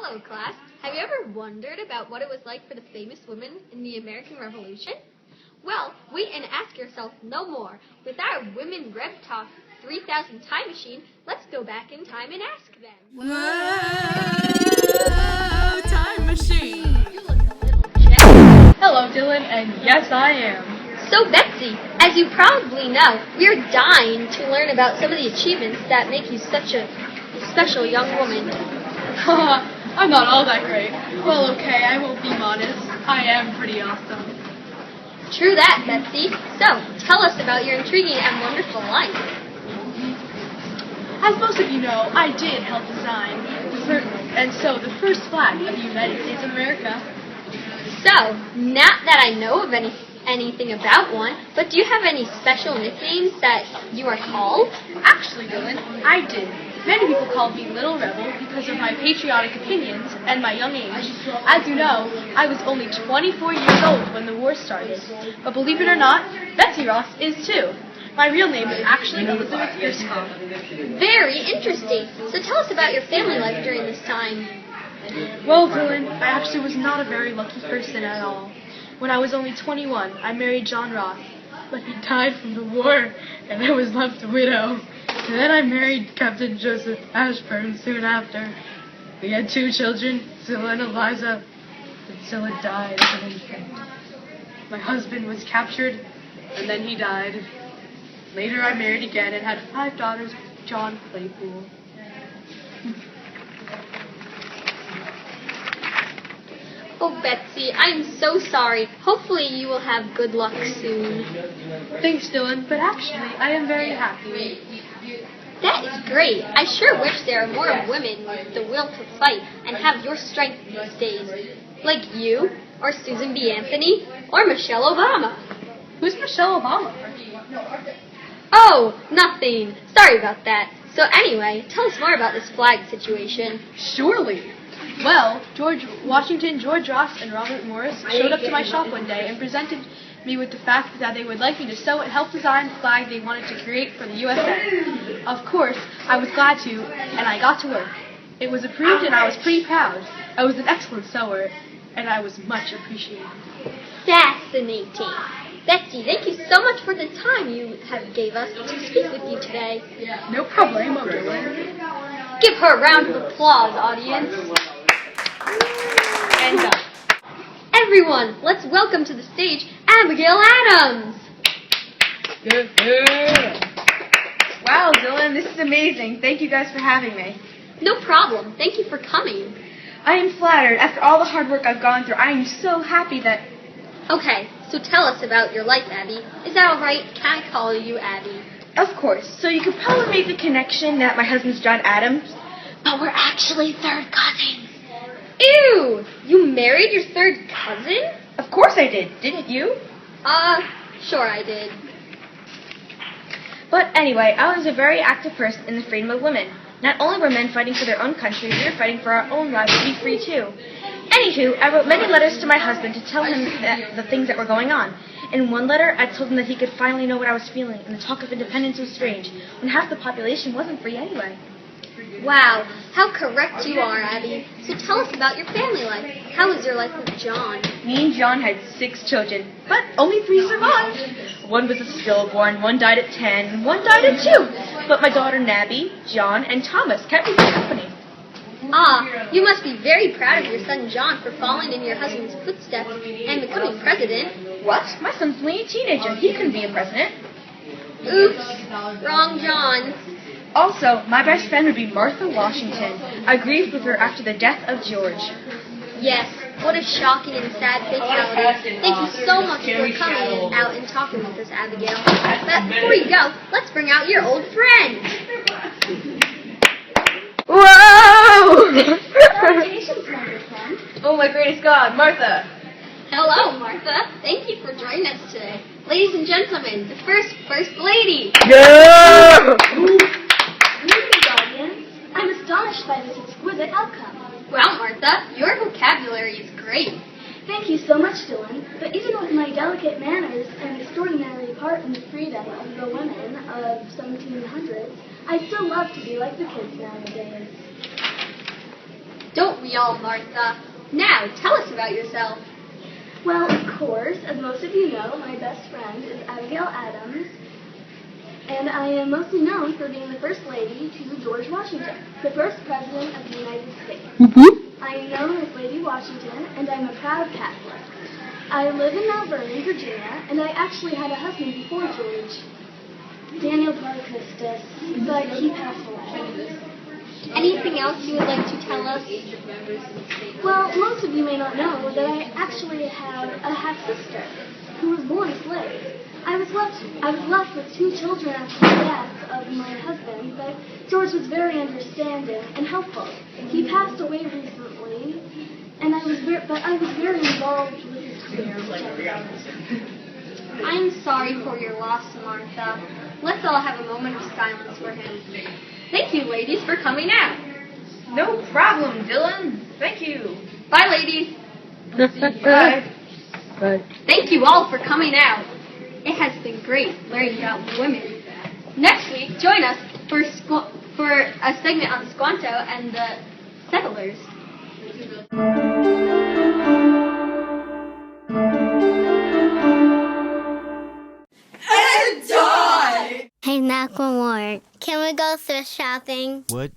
Hello, class. Have you ever wondered about what it was like for the famous women in the American Revolution? Well, wait and ask yourself no more. With our Women Rev Talk 3000 time machine, let's go back in time and ask them. Whoa, time machine. You look a little jet. Hello, Dylan, and yes, I am. So, Betsy, as you probably know, we're dying to learn about some of the achievements that make you such a special young woman. I'm not all that great. Well, okay, I won't be modest. I am pretty awesome. True that, Betsy. So, tell us about your intriguing and wonderful life. As most of you know, I did help design the first flag of the United States of America. So, not that I know of anything about one, but do you have any special nicknames that you are called? Actually, Dylan, I did. Many people called me Little Rebel because of my patriotic opinions and my young age. As you know, I was only 24 years old when the war started. But believe it or not, Betsy Ross is too. My real name is actually Elizabeth Griscom. Very interesting. So tell us about your family life during this time. Well, Dylan, I actually was not a very lucky person at all. When I was only 21, I married John Ross, but he died from the war, and I was left a widow. And then I married Captain Joseph Ashburn soon after. We had 2 children, Zilla and Eliza, but Zilla died as an infant. My husband was captured, and then he died. Later I married again and had 5 daughters with John Claypool. Oh, Betsy, I'm so sorry. Hopefully you will have good luck soon. Thanks, Dylan, but actually I am very happy. That is great. I sure wish there were more women with the will to fight and have your strength these days. Like you, or Susan B. Anthony, or Michelle Obama. Who's Michelle Obama? Oh, nothing. Sorry about that. So anyway, tell us more about this flag situation. Surely. Well, George Washington, George Ross, and Robert Morris showed up to my shop one day and presented me with the fact that they would like me to sew and help design the flag they wanted to create for the USA. Of course, I was glad to, and I got to work. It was approved, and I was pretty proud. I was an excellent sewer, and I was much appreciated. Fascinating. Betsy, thank you so much for the time you have gave us to speak with you today. No problemo, Dylan. Give her a round of applause, audience. And done. Everyone, let's welcome to the stage Abigail Adams. Wow, Dylan, this is amazing. Thank you guys for having me. No problem. Thank you for coming. I am flattered. After all the hard work I've gone through, I am so happy that... Okay, so tell us about your life, Abby. Is that all right? Can I call you Abby? Of course. So you could probably make the connection that my husband's John Adams. But we're actually third cousins. Ew! You married your third cousin? Of course I did. Didn't you? Sure I did. But anyway, I was a very active person in the freedom of women. Not only were men fighting for their own country, we were fighting for our own lives to be free too. Anywho, I wrote many letters to my husband to tell him the things that were going on. In one letter, I told him that he could finally know what I was feeling, and the talk of independence was strange, when half the population wasn't free anyway. Wow, how correct you are, Abby. So tell us about your family life. How was your life with John? Me and John had 6 children, but only 3 survived. One was a stillborn, one died at 10, and one died at 2. But my daughter Nabby, John, and Thomas kept me company. Ah, you must be very proud of your son John for following in your husband's footsteps and becoming president. What? My son's only a teenager. He couldn't be a president. Oops, wrong John. Also, my best friend would be Martha Washington. I grieved with her after the death of George. Yes, what a shocking and sad fatality. Thank you so much for coming out and talking with us, Abigail. But before you go, let's bring out your old friend. Whoa! Congratulations, my good friend. Oh, my greatest God, Martha. Hello, Martha. Thank you for joining us today. Ladies and gentlemen, the First Lady. Yeah! Greetings, audience. I'm astonished by this exquisite outcome. Well, Martha, your vocabulary is great. Thank you so much, Dylan. But even with my delicate manners and extraordinary part in the freedom of the women of 1700s, I still love to be like the kids nowadays. Don't we all, Martha? Now, tell us about yourself. Well, of course, as most of you know, my best friend is Abigail Adams, and I am mostly known for being the first lady to George Washington, the first president of the United States. I am known as Lady Washington, and I'm a proud Catholic. I live in Mount Vernon, Virginia, and I actually had a husband before George, Daniel Paracustis, but he passed away. Anything else you would like to tell us? Well, most of you may not know that I actually have a half-sister who was born a slave. I was left with 2 children after the death of my husband, but George was very understanding and helpful. He passed away recently, and I was very involved with his career. I'm sorry for your loss, Martha. Let's all have a moment of silence for him. Thank you, ladies, for coming out. No problem, Dylan. Thank you. Bye, ladies. Bye. Thank you all for coming out. It has been great learning about women. Next week, join us for a segment on Squanto and the settlers. Hey, Macklemore, can we go thrift shopping? What?